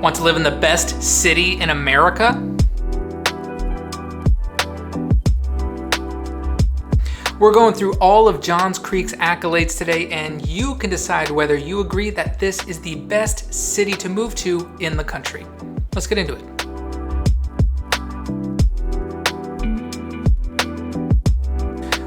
Want to live in the best city in America? We're going through all of Johns Creek's accolades today, and you can decide whether you agree that this is the best city to move to in the country. Let's get into it.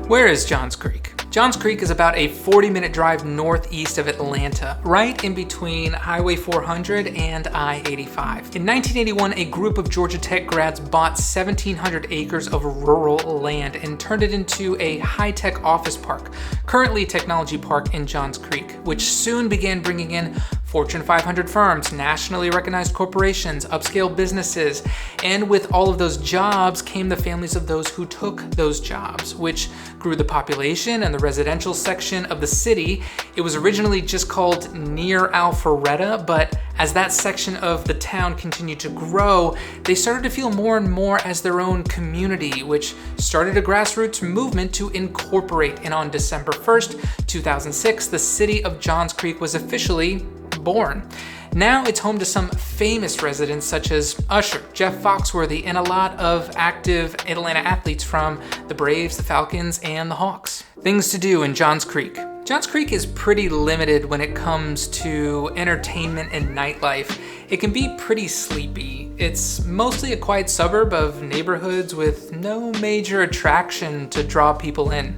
Where is Johns Creek? Johns Creek is about a 40-minute drive northeast of Atlanta, right in between Highway 400 and I-85. In 1981, a group of Georgia Tech grads bought 1,700 acres of rural land and turned it into a high-tech office park, currently Technology Park in Johns Creek, which soon began bringing in Fortune 500 firms, nationally recognized corporations, upscale businesses, and with all of those jobs came the families of those who took those jobs, which grew the population and the residential section of the city. It was originally just called Near Alpharetta, but as that section of the town continued to grow, they started to feel more and more as their own community, which started a grassroots movement to incorporate. And on December 1st, 2006, the city of Johns Creek was officially born. Now it's home to some famous residents such as Usher, Jeff Foxworthy, and a lot of active Atlanta athletes from the Braves, the Falcons, and the Hawks. Things to do in Johns Creek. Johns Creek is pretty limited when it comes to entertainment and nightlife. It can be pretty sleepy. It's mostly a quiet suburb of neighborhoods with no major attraction to draw people in.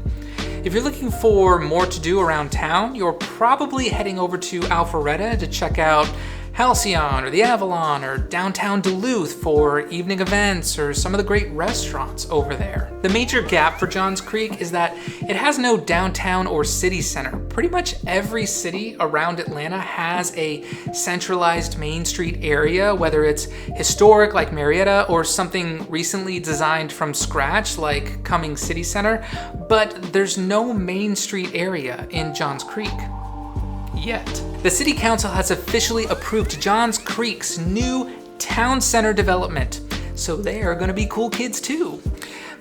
If you're looking for more to do around town, you're probably heading over to Alpharetta to check out Halcyon or the Avalon or downtown Duluth for evening events or some of the great restaurants over there. The major gap for Johns Creek is that it has no downtown or city center. Pretty much every city around Atlanta has a centralized Main Street area, whether it's historic like Marietta or something recently designed from scratch like Cumming City Center, but there's no Main Street area in Johns Creek. Yet. The City Council has officially approved Johns Creek's new town center development, so they are going to be cool kids too.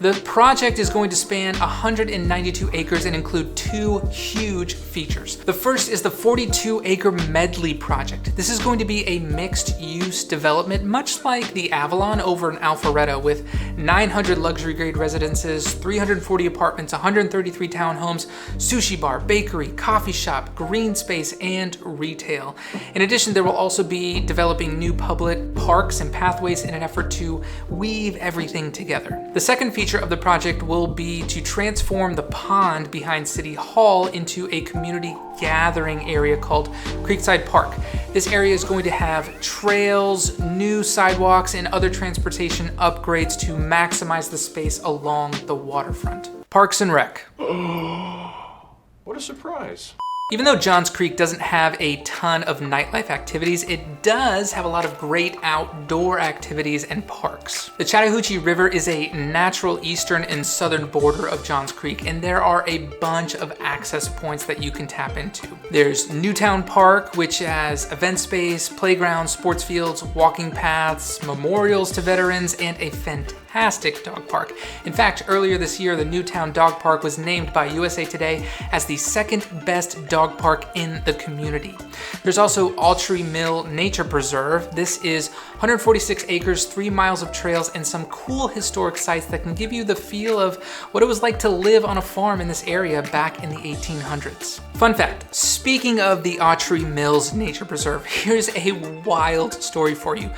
The project is going to span 192 acres and include two huge features. The first is the 42-acre Medley project. This is going to be a mixed-use development, much like the Avalon over in Alpharetta, with 900 luxury-grade residences, 340 apartments, 133 townhomes, sushi bar, bakery, coffee shop, green space, and retail. In addition, there will also be developing new public parks and pathways in an effort to weave everything together. The second feature of the project will be to transform the pond behind City Hall into a community gathering area called Creekside Park. This area is going to have trails, new sidewalks, and other transportation upgrades to maximize the space along the waterfront. Parks and Rec. What a surprise. Even though Johns Creek doesn't have a ton of nightlife activities, it does have a lot of great outdoor activities and parks. The Chattahoochee River is a natural eastern and southern border of Johns Creek, and there are a bunch of access points that you can tap into. There's Newtown Park, which has event space, playgrounds, sports fields, walking paths, memorials to veterans, and a fantastic dog park. In fact, earlier this year, the Newtown Dog Park was named by USA Today as the second best dog park in the community. There's also Autry Mill Nature Preserve. This is 146 acres, 3 miles of trails, and some cool historic sites that can give you the feel of what it was like to live on a farm in this area back in the 1800s. Fun fact, speaking of the Autry Mills Nature Preserve, here's a wild story for you.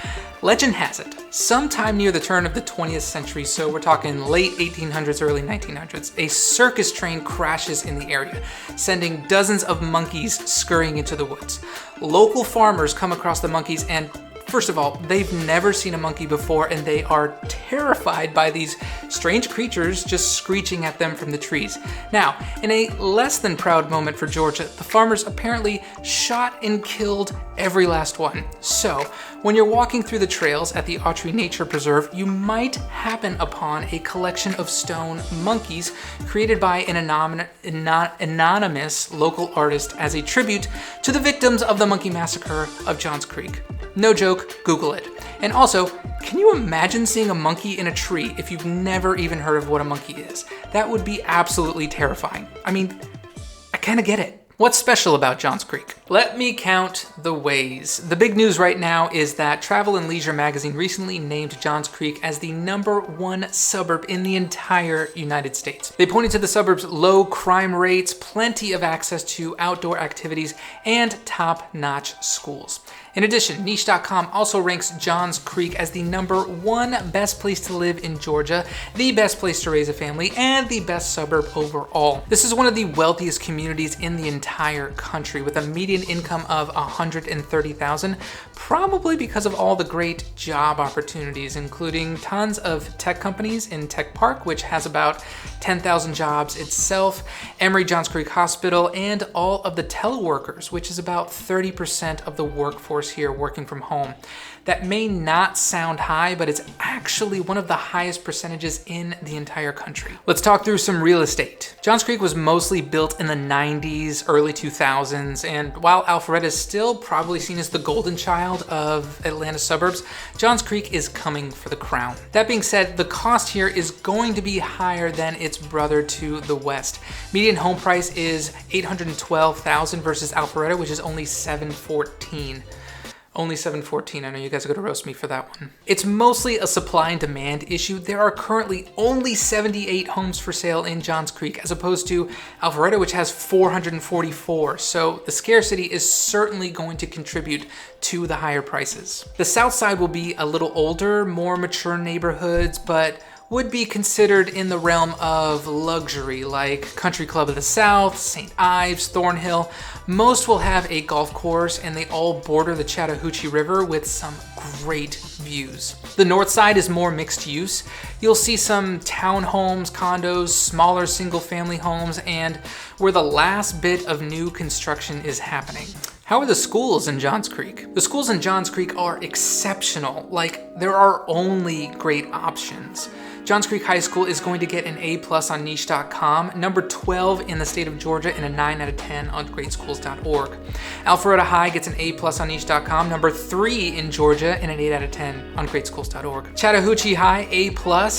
Legend has it, sometime near the turn of the 20th century, so we're talking late 1800s, early 1900s, a circus train crashes in the area, sending dozens of monkeys scurrying into the woods. Local farmers come across the monkeys and first of all, they've never seen a monkey before and they are terrified by these strange creatures just screeching at them from the trees. Now, in a less than proud moment for Georgia, the farmers apparently shot and killed every last one. So, when you're walking through the trails at the Autry Nature Preserve, you might happen upon a collection of stone monkeys created by an anonymous local artist as a tribute to the victims of the monkey massacre of Johns Creek. No joke, Google it. And also, can you imagine seeing a monkey in a tree if you've never even heard of what a monkey is? That would be absolutely terrifying. I mean, I kind of get it. What's special about Johns Creek? Let me count the ways. The big news right now is that Travel and Leisure magazine recently named Johns Creek as the #1 suburb in the entire United States. They pointed to the suburb's low crime rates, plenty of access to outdoor activities, and top-notch schools. In addition, Niche.com also ranks Johns Creek as the #1 best place to live in Georgia, the best place to raise a family, and the best suburb overall. This is one of the wealthiest communities in the entire country, with a median income of $130,000, probably because of all the great job opportunities, including tons of tech companies in Tech Park, which has about 10,000 jobs itself, Emory Johns Creek Hospital, and all of the teleworkers, which is about 30% of the workforce here working from home. That may not sound high, but it's actually one of the highest percentages in the entire country. Let's talk through some real estate. Johns Creek was mostly built in the 90s, early 2000s, and while Alpharetta is still probably seen as the golden child of Atlanta suburbs, Johns Creek is coming for the crown. That being said, the cost here is going to be higher than its brother to the west. Median home price is $812,000 versus Alpharetta, which is only $714,000. Only $714,000. I know you guys are gonna roast me for that one. It's mostly a supply and demand issue. There are currently only 78 homes for sale in Johns Creek, as opposed to Alpharetta, which has 444. So the scarcity is certainly going to contribute to the higher prices. The south side will be a little older, more mature neighborhoods, but would be considered in the realm of luxury, like Country Club of the South, St. Ives, Thornhill. Most will have a golf course, and they all border the Chattahoochee River with some great views. The north side is more mixed use. You'll see some townhomes, condos, smaller single-family homes, and where the last bit of new construction is happening. How are the schools in Johns Creek? The schools in Johns Creek are exceptional. Like, there are only great options. Johns Creek High School is going to get an A+ on Niche.com, number 12 in the state of Georgia, and a 9 out of 10 on GreatSchools.org. Alpharetta High gets an A+ on Niche.com, number 3 in Georgia, and an 8 out of 10 on GreatSchools.org. Chattahoochee High, A+,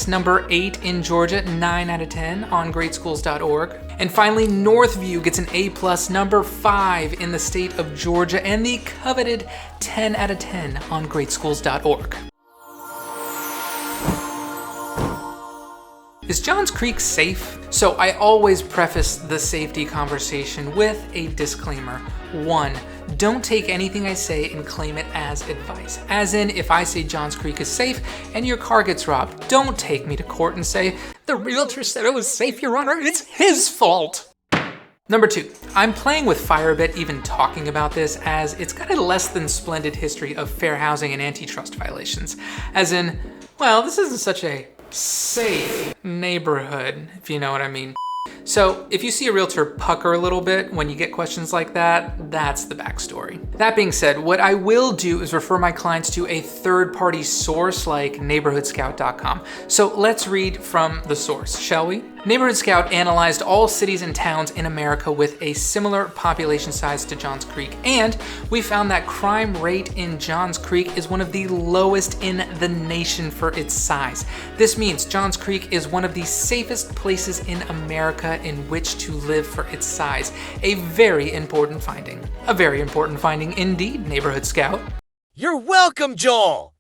number 8 in Georgia, 9 out of 10 on GreatSchools.org. And finally, Northview gets an A+, number 5 in the state of Georgia, and the coveted 10 out of 10 on GreatSchools.org. Is Johns Creek safe? So I always preface the safety conversation with a disclaimer. 1, don't take anything I say and claim it as advice. As in, if I say Johns Creek is safe and your car gets robbed, don't take me to court and say, the realtor said it was safe, Your Honor, it's his fault. Number 2, I'm playing with fire a bit even talking about this, as it's got a less than splendid history of fair housing and antitrust violations. As in, well, this isn't such a safe neighborhood, if you know what I mean. So if you see a realtor pucker a little bit when you get questions like that, that's the backstory. That being said, what I will do is refer my clients to a third-party source like neighborhoodscout.com. So let's read from the source, shall we? Neighborhood Scout analyzed all cities and towns in America with a similar population size to Johns Creek, and we found that crime rate in Johns Creek is one of the lowest in the nation for its size. This means Johns Creek is one of the safest places in America in which to live for its size. A very important finding. A very important finding indeed, Neighborhood Scout. You're welcome, Joel!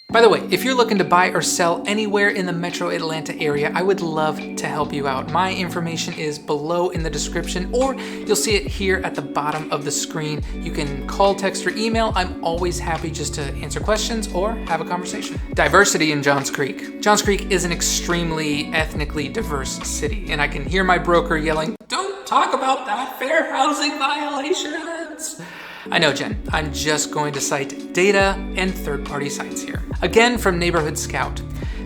By the way, if you're looking to buy or sell anywhere in the metro Atlanta area, I would love to help you out. My information is below in the description, or you'll see it here at the bottom of the screen. You can call, text, or email. I'm always happy just to answer questions or have a conversation. Diversity in Johns Creek. Johns Creek is an extremely ethnically diverse city, and I can hear my broker yelling, "Don't talk about that, fair housing violations." I know, Jen, I'm just going to cite data and third-party sites here. Again, from Neighborhood Scout.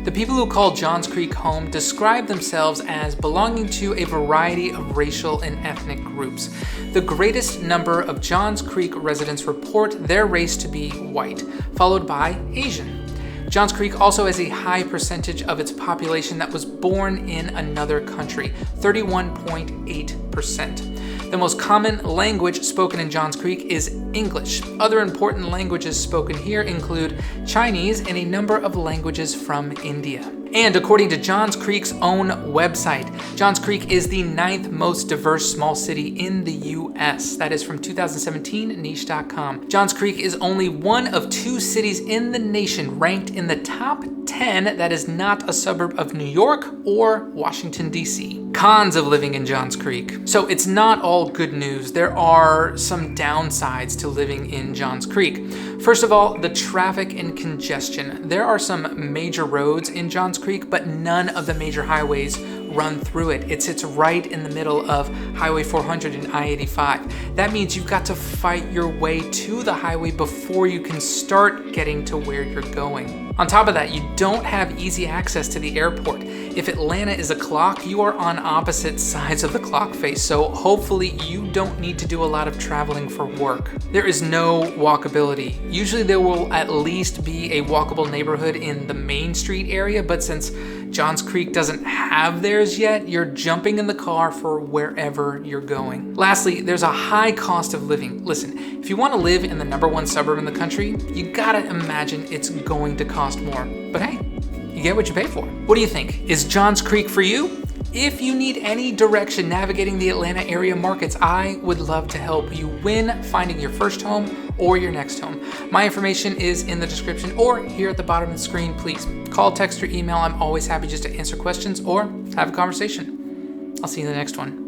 The people who call Johns Creek home describe themselves as belonging to a variety of racial and ethnic groups. The greatest number of Johns Creek residents report their race to be white, followed by Asian. Johns Creek also has a high percentage of its population that was born in another country, 31.8%. The most common language spoken in Johns Creek is English. Other important languages spoken here include Chinese and a number of languages from India. And according to Johns Creek's own website, Johns Creek is the 9th most diverse small city in the US. That is from 2017 niche.com. Johns Creek is only one of 2 cities in the nation ranked in the top 10 that is not a suburb of New York or Washington, D.C. Cons of living in Johns Creek. So it's not all good news. There are some downsides to living in Johns Creek. First of all, the traffic and congestion. There are some major roads in Johns Creek, but none of the major highways run through it. It sits right in the middle of Highway 400 and I-85. That means you've got to fight your way to the highway before you can start getting to where you're going. On top of that, you don't have easy access to the airport. If Atlanta is a clock, you are on opposite sides of the clock face, so hopefully you don't need to do a lot of traveling for work. There is no walkability. Usually there will at least be a walkable neighborhood in the Main Street area, but since Johns Creek doesn't have theirs yet, you're jumping in the car for wherever you're going. Lastly, there's a high cost of living. Listen, if you want to live in the #1 suburb in the country, you gotta imagine it's going to cost more. But hey, you get what you pay for. What do you think? Is Johns Creek for you? If you need any direction navigating the Atlanta area markets, I would love to help you win finding your first home or your next home. My information is in the description or here at the bottom of the screen. Please call, text, or email. I'm always happy just to answer questions or have a conversation. I'll see you in the next one.